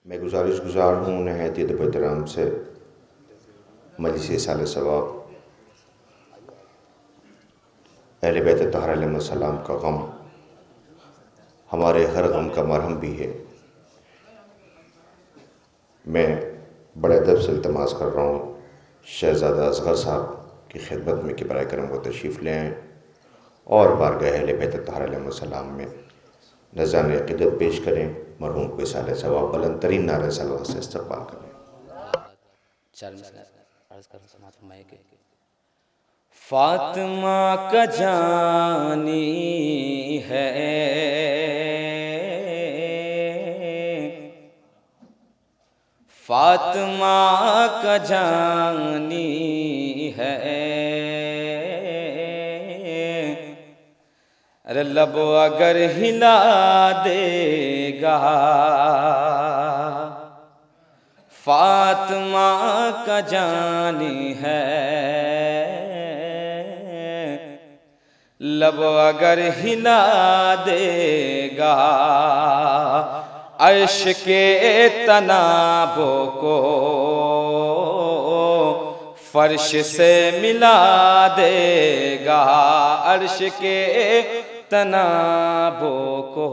मैं गुज़ार हूँ नहायत अदब एहतराम से मजलिस साल सवाब अहले बैत तहर अलैहिस्सलाम का गम हमारे हर गम का मरहम भी है। मैं बड़े अदब से इल्तमास कर रहा हूँ शहज़ादा असगर साहब की खिदमत में कि बराए करम को तशरीफ़ ले आएँ और बारगाह अहले बैत तहर अलैहिस्सलाम में नज़रान अक़ीदत पेश करें, मरहूम को साल सवाब बुलंद तरीन नारे सलवात से इस्तक़बाल करें। फातिमा का जानी है, फातिमा का जानी है, अरे लब अगर हिला देगा फातिमा का जानी है, लब अगर हिला देगा अर्श के तनाबों को फर्श से मिला देगा, अर्श के तनाबों को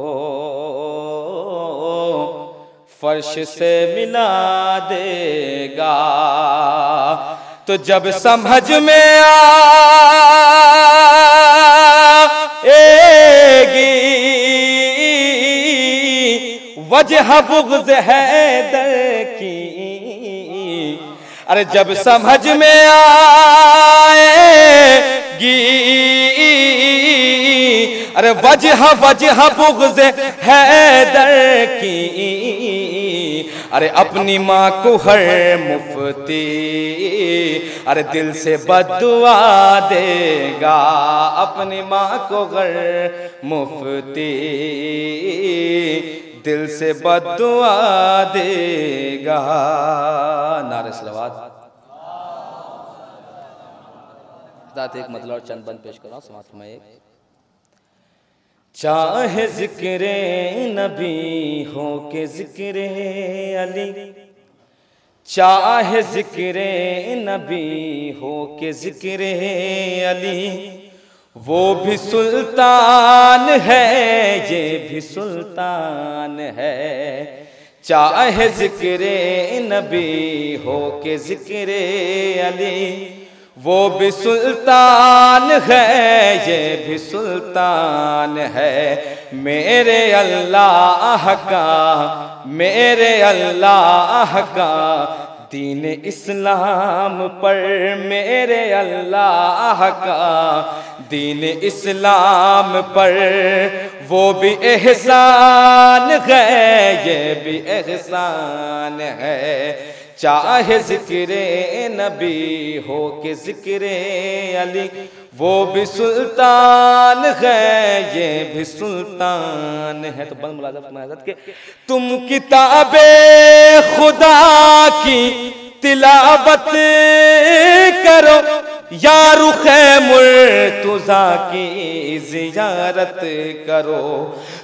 फर्श से मिला देगा। तो जब समझ में आएगी वजह बुग़्ज़ हैदर की, अरे जब समझ में आएगी अरे वजह बुग़्ज़ हैदर की, अरे अपनी माँ को हर मुफ्ती अरे दिल से बद्दुआ देगा, अपनी माँ को हर मुफ्ती दिल से बद्दुआ देगा। नारे सलावत। एक मतलब और चंद बंद पेश कर रहा हूँ, समाप्त में एक चाहे ज़िक्रे नबी हो के ज़िक्रे अली, चाहे ज़िक्रे नबी हो के ज़िक्रे अली, वो भी सुल्तान है ये भी सुल्तान है। चाहे ज़िक्रे नबी हो के ज़िक्रे अली, वो भी सुल्तान है ये भी सुल्तान है। मेरे अल्लाह का मेरे अल्लाह का दीन इस्लाम पर, मेरे अल्लाह का दीन इस्लाम पर वो भी एहसान है ये भी एहसान है। चाहे ज़िक्रे नबी हो के ज़िक्रे अली, वो भी सुल्तान है ये भी सुल्तान है। तो बंद मुलाज़त के तुम किताबे खुदा की तिलावत करो या रुखे मुर्तज़ा की ज़ियारत करो।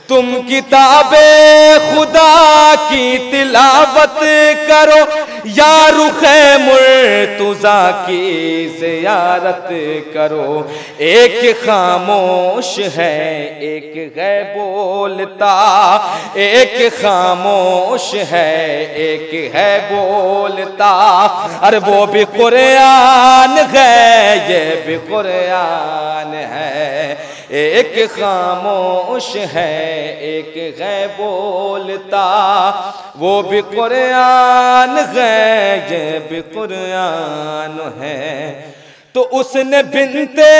तुम किताबे खुदा की तिलावत करो या रुखे मुर्तज़ा की ज़ियारत करो। एक खामोश है एक है बोलता, एक खामोश है एक है बोलता, अरे वो भी कुरान है ये भी कुरान है। एक खामोश है एक है बोलता, वो भी कुरान है ये भी कुरान है। तो उसने बिनते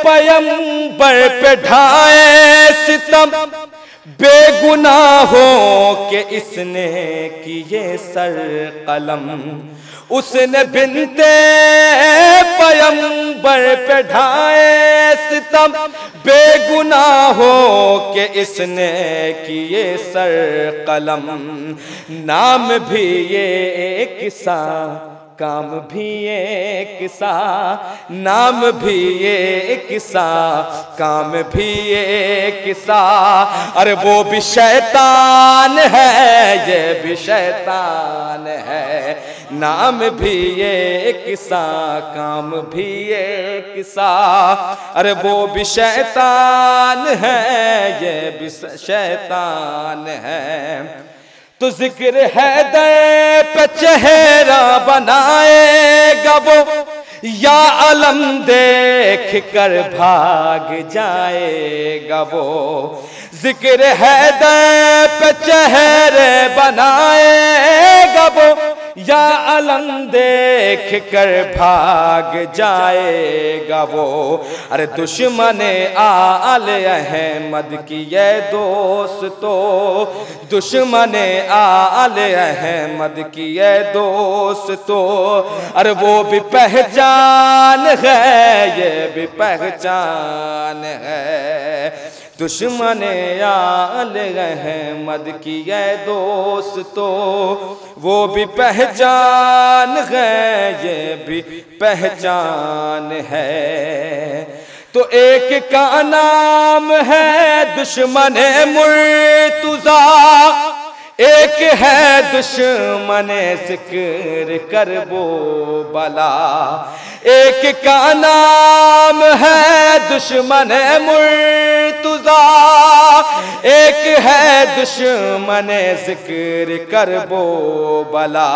पैगंबर पे ढाए सितम, बेगुनाहों के इसने किए सर कलम। उसने बिनते पैगंबर पे ढाए सितम, बेगुनाहों के इसने किए सर कलम। नाम भी ये किसा काम भी एक सा, नाम भी एक सा, काम भी एक सा। अरे वो भी शैतान है, ये भी शैतान है, नाम भी एक सा, काम भी एक सा। अरे वो भी शैतान है, ये भी शैतान है। तो जिक्र हैदर पे चेहरा बनाएगा वो, या अलम देख कर भाग जाएगा वो। जिक्र हैदर पे चेहरे बनाएगा वो, या अलम देख कर भाग जाएगा वो। अरे दुश्मन आले अहमद की ये दोस्तों, दुश्मन आले अहमद की ये दोस्तों। अरे वो भी पहचान है, ये भी पहचान है। दुश्मन आले अहमद की ये दोस्तों, वो भी पहचान है, ये भी पहचान है। तो एक का नाम है दुश्मन मुर्तज़ा, एक है दुश्मन जिक्र करबो बला। एक का नाम है दुश्मन मुर्तज़ा, एक है दुश्मन जिक्र करबो बला।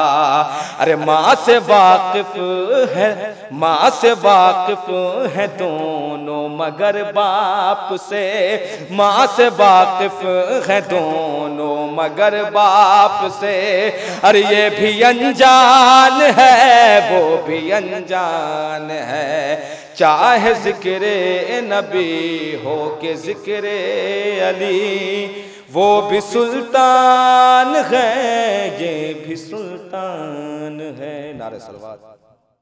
अरे माँ से वाकिफ है, माँ से वाकिफ है दोनों मगर बाप से, माँ से वाकिफ है दोनों मगर बाप से। अरे ये भी अनजान है, वो भी अनजान है। चाहे जिक्रे नबी हो के जिक्रे अली, वो भी सुल्तान है, ये भी सुल्तान है। नारे सलवात।